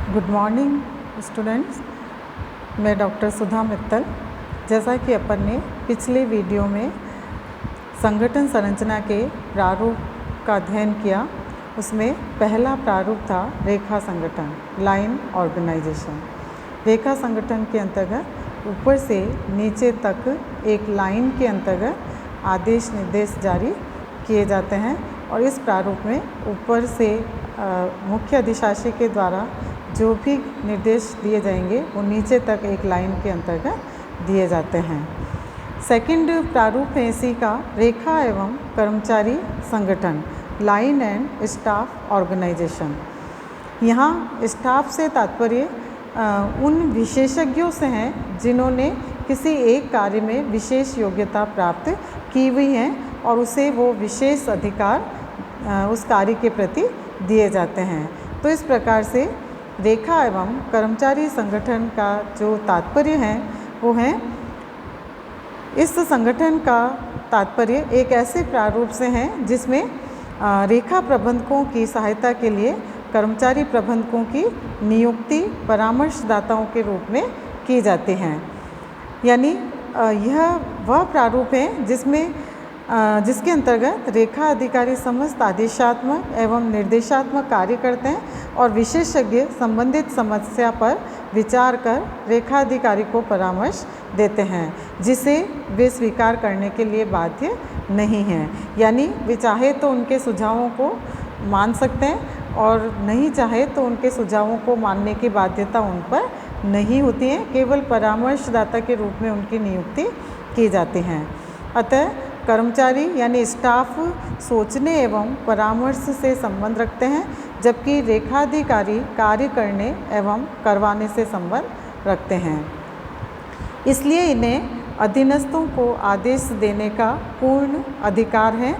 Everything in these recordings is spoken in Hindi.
गुड मॉर्निंग स्टूडेंट्स, मैं डॉक्टर सुधा मित्तल। जैसा कि अपन ने पिछले वीडियो में संगठन संरचना के प्रारूप का अध्ययन किया, उसमें पहला प्रारूप था रेखा संगठन, लाइन ऑर्गेनाइजेशन। रेखा संगठन के अंतर्गत ऊपर से नीचे तक एक लाइन के अंतर्गत आदेश निर्देश जारी किए जाते हैं और इस प्रारूप में ऊपर से मुख्य अधिशासी के द्वारा जो भी निर्देश दिए जाएंगे वो नीचे तक एक लाइन के अंतर्गत दिए जाते हैं। सेकंड प्रारूप है इसी का रेखा एवं कर्मचारी संगठन, लाइन एंड स्टाफ ऑर्गेनाइजेशन। यहाँ स्टाफ से तात्पर्य उन विशेषज्ञों से हैं जिन्होंने किसी एक कार्य में विशेष योग्यता प्राप्त की हुई है और उसे वो विशेष अधिकार उस कार्य के प्रति दिए जाते हैं। तो इस प्रकार से रेखा एवं कर्मचारी संगठन का जो तात्पर्य है वो है, इस संगठन का तात्पर्य एक ऐसे प्रारूप से है जिसमें रेखा प्रबंधकों की सहायता के लिए कर्मचारी प्रबंधकों की नियुक्ति परामर्शदाताओं के रूप में की जाती हैं। यानी यह वह प्रारूप है जिसके अंतर्गत रेखा अधिकारी समस्त आदेशात्मक एवं निर्देशात्मक कार्य करते हैं और विशेषज्ञ संबंधित समस्या पर विचार कर रेखा अधिकारी को परामर्श देते हैं, जिसे वे स्वीकार करने के लिए बाध्य नहीं हैं। यानी वे चाहे तो उनके सुझावों को मान सकते हैं और नहीं चाहे तो उनके सुझावों को मानने की बाध्यता उन पर नहीं होती है, केवल परामर्शदाता के रूप में उनकी नियुक्ति की जाती है। अतः कर्मचारी यानी स्टाफ सोचने एवं परामर्श से संबंध रखते हैं, जबकि रेखाधिकारी कार्य करने एवं करवाने से संबंध रखते हैं। इसलिए इन्हें अधीनस्थों को आदेश देने का पूर्ण अधिकार है।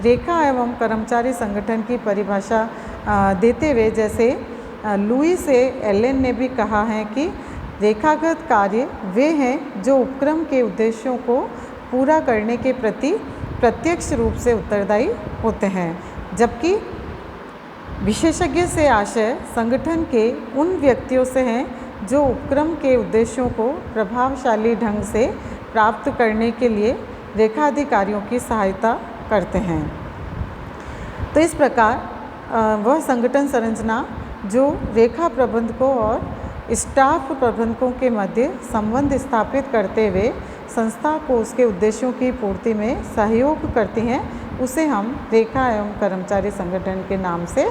रेखा एवं कर्मचारी संगठन की परिभाषा देते हुए जैसे लुईस एलन ने भी कहा है कि रेखागत कार्य वे हैं जो उपक्रम के उद्देश्यों को पूरा करने के प्रति प्रत्यक्ष रूप से उत्तरदायी होते हैं, जबकि विशेषज्ञ से आशय संगठन के उन व्यक्तियों से हैं जो उपक्रम के उद्देश्यों को प्रभावशाली ढंग से प्राप्त करने के लिए रेखाधिकारियों की सहायता करते हैं। तो इस प्रकार वह संगठन संरचना जो रेखा प्रबंधकों और स्टाफ प्रबंधकों के मध्य संबंध स्थापित करते हुए संस्था को उसके उद्देश्यों की पूर्ति में सहयोग करती हैं, उसे हम रेखा एवं कर्मचारी संगठन के नाम से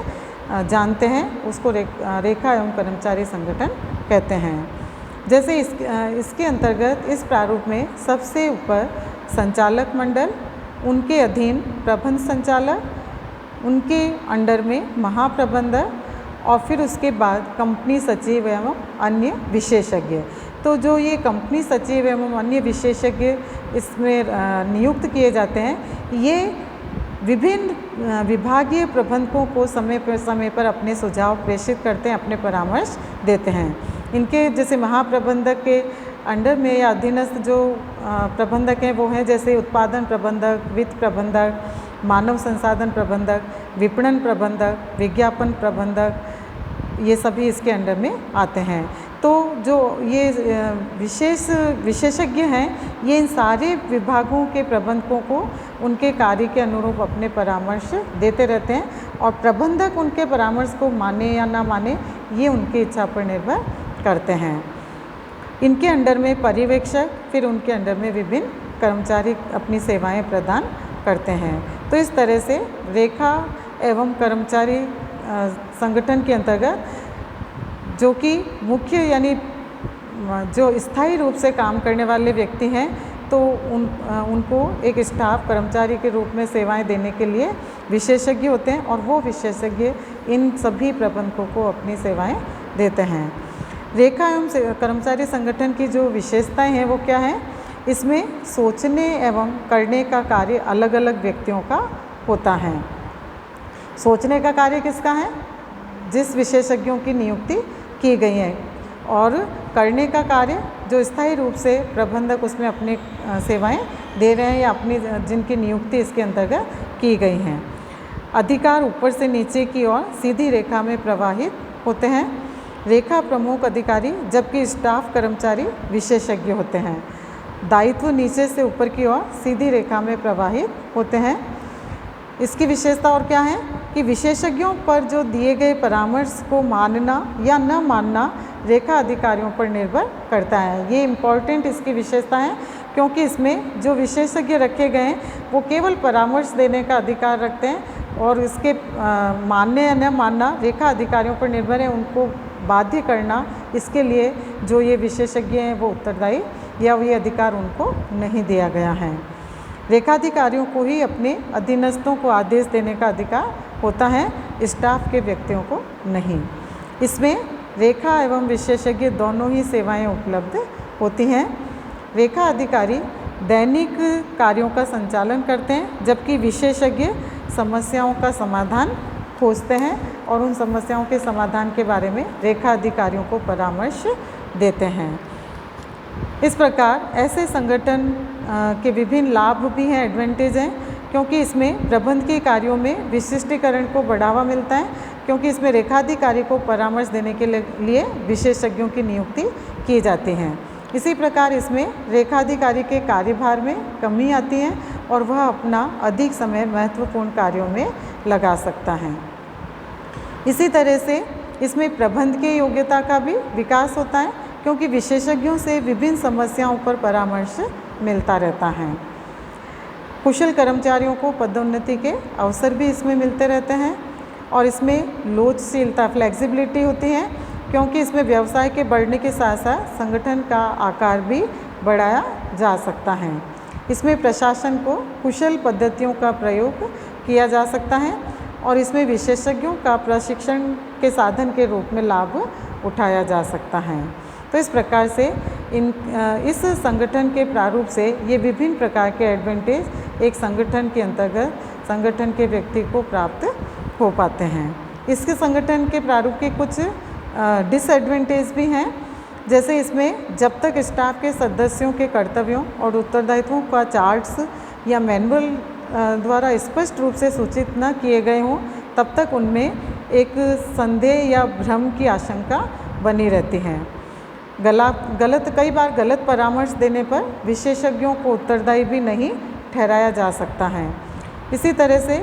जानते हैं। उसको रेखा एवं कर्मचारी संगठन कहते हैं। जैसे इसके अंतर्गत इस प्रारूप में सबसे ऊपर संचालक मंडल, उनके अधीन प्रबंध संचालक, उनके अंडर में महाप्रबंधक और फिर उसके बाद कंपनी सचिव एवं अन्य विशेषज्ञ। तो जो ये कंपनी सचिव एवं अन्य विशेषज्ञ इसमें नियुक्त किए जाते हैं, ये विभिन्न विभागीय प्रबंधकों को समय पर अपने सुझाव प्रेषित करते हैं, अपने परामर्श देते हैं। इनके जैसे महाप्रबंधक के अंडर में या अधीनस्थ जो प्रबंधक हैं वो हैं जैसे उत्पादन प्रबंधक, वित्त प्रबंधक, मानव संसाधन प्रबंधक, विपणन प्रबंधक, विज्ञापन प्रबंधक, ये सभी इसके अंडर में आते हैं। तो जो ये विशेषज्ञ हैं, ये इन सारे विभागों के प्रबंधकों को उनके कार्य के अनुरूप अपने परामर्श देते रहते हैं और प्रबंधक उनके परामर्श को माने या ना माने ये उनकी इच्छा पर निर्भर करते हैं। इनके अंडर में पर्यवेक्षक, फिर उनके अंडर में विभिन्न कर्मचारी अपनी सेवाएं प्रदान करते हैं। तो इस तरह से रेखा एवं कर्मचारी संगठन के अंतर्गत जो कि मुख्य यानी जो स्थायी रूप से काम करने वाले व्यक्ति हैं, तो उनको एक स्टाफ कर्मचारी के रूप में सेवाएं देने के लिए विशेषज्ञ होते हैं और वो विशेषज्ञ इन सभी प्रबंधकों को अपनी सेवाएं देते हैं। रेखा एवं कर्मचारी संगठन की जो विशेषताएं हैं वो क्या है? इसमें सोचने एवं करने का कार्य अलग अलग व्यक्तियों का होता है। सोचने का कार्य किसका है? जिस विशेषज्ञों की नियुक्ति की गई है, और करने का कार्य जो स्थायी रूप से प्रबंधक उसमें अपनी सेवाएं दे रहे हैं या अपनी जिनकी नियुक्ति इसके अंतर्गत की गई हैं। अधिकार ऊपर से नीचे की ओर सीधी रेखा में प्रवाहित होते हैं। रेखा प्रमुख अधिकारी, जबकि स्टाफ कर्मचारी विशेषज्ञ होते हैं। दायित्व नीचे से ऊपर की ओर सीधी रेखा में प्रवाहित होते हैं। इसकी विशेषता और क्या है कि विशेषज्ञों पर जो दिए गए परामर्श को मानना या न मानना रेखा अधिकारियों पर निर्भर करता है। ये इम्पॉर्टेंट इसकी विशेषता है, क्योंकि इसमें जो विशेषज्ञ रखे गए हैं वो केवल परामर्श देने का अधिकार रखते हैं और इसके मानने या न मानना रेखा अधिकारियों पर निर्भर है। उनको बाध्य करना, इसके लिए जो ये विशेषज्ञ हैं वो उत्तरदायी या ये अधिकार उनको नहीं दिया गया है। रेखाधिकारियों को ही अपने अधीनस्थों को आदेश देने का अधिकार होता है, स्टाफ के व्यक्तियों को नहीं। इसमें रेखा एवं विशेषज्ञ दोनों ही सेवाएं उपलब्ध होती हैं। रेखा अधिकारी दैनिक कार्यों का संचालन करते हैं, जबकि विशेषज्ञ समस्याओं का समाधान खोजते हैं और उन समस्याओं के समाधान के बारे में रेखा अधिकारियों को परामर्श देते हैं। इस प्रकार ऐसे संगठन के विभिन्न लाभ भी हैं, एडवांटेज हैं, क्योंकि इसमें प्रबंधकीय कार्यों में विशिष्टीकरण को बढ़ावा मिलता है, क्योंकि इसमें रेखाधिकारी को परामर्श देने के लिए विशेषज्ञों की नियुक्ति की जाती है। इसी प्रकार इसमें रेखाधिकारी के कार्यभार में कमी आती है और वह अपना अधिक समय महत्वपूर्ण कार्यों में लगा सकता है। इसी तरह से इसमें प्रबंधकीय योग्यता का भी विकास होता है, क्योंकि विशेषज्ञों से विभिन्न समस्याओं पर परामर्श मिलता रहता है। कुशल कर्मचारियों को पदोन्नति के अवसर भी इसमें मिलते रहते हैं और इसमें लोचशीलता, फ्लेक्सिबिलिटी होती है, क्योंकि इसमें व्यवसाय के बढ़ने के साथ साथ संगठन का आकार भी बढ़ाया जा सकता है। इसमें प्रशासन को कुशल पद्धतियों का प्रयोग किया जा सकता है और इसमें विशेषज्ञों का प्रशिक्षण के साधन के रूप में लाभ उठाया जा सकता है। तो इस प्रकार से इस संगठन के प्रारूप से ये विभिन्न प्रकार के एडवांटेज एक संगठन के अंतर्गत संगठन के व्यक्ति को प्राप्त हो पाते हैं। इसके संगठन के प्रारूप के कुछ डिसएडवांटेज भी हैं, जैसे इसमें जब तक स्टाफ के सदस्यों के कर्तव्यों और उत्तरदायित्वों का चार्ट्स या मैनुअल द्वारा स्पष्ट रूप से सूचित न किए गए हों, तब तक उनमें एक संदेह या भ्रम की आशंका बनी रहती है। कई बार गलत परामर्श देने पर विशेषज्ञों को उत्तरदायी भी नहीं ठहराया जा सकता है। इसी तरह से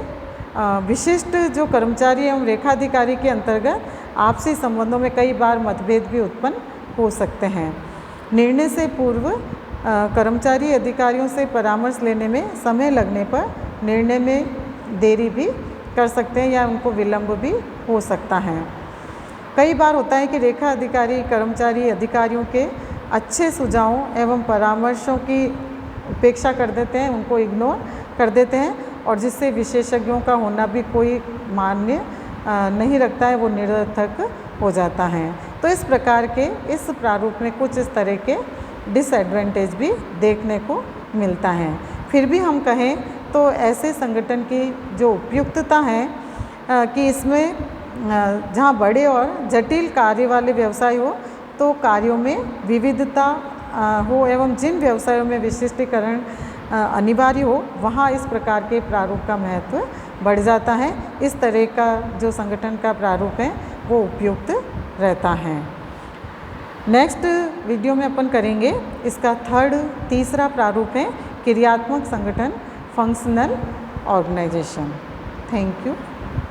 विशिष्ट जो कर्मचारी एवं रेखाधिकारी के अंतर्गत आपसी संबंधों में कई बार मतभेद भी उत्पन्न हो सकते हैं। निर्णय से पूर्व कर्मचारी अधिकारियों से परामर्श लेने में समय लगने पर निर्णय में देरी भी कर सकते हैं या उनको विलंब भी हो सकता है। कई बार होता है कि रेखा अधिकारी कर्मचारी अधिकारियों के अच्छे सुझावों एवं परामर्शों की उपेक्षा कर देते हैं, उनको इग्नोर कर देते हैं और जिससे विशेषज्ञों का होना भी कोई मान्य नहीं रखता है, वो निरर्थक हो जाता है। तो इस प्रकार के इस प्रारूप में कुछ इस तरह के डिसएडवांटेज भी देखने को मिलता है। फिर भी हम कहें तो ऐसे संगठन की जो उपयुक्तता है कि इसमें जहाँ बड़े और जटिल कार्य वाले व्यवसाय हो तो कार्यों में विविधता हो एवं जिन व्यवसायों में विशिष्टीकरण अनिवार्य हो, वहाँ इस प्रकार के प्रारूप का महत्व बढ़ जाता है। इस तरह का जो संगठन का प्रारूप है वो उपयुक्त रहता है। नेक्स्ट वीडियो में अपन करेंगे इसका तीसरा प्रारूप है क्रियात्मक संगठन, फंक्शनल ऑर्गेनाइजेशन। Thank you.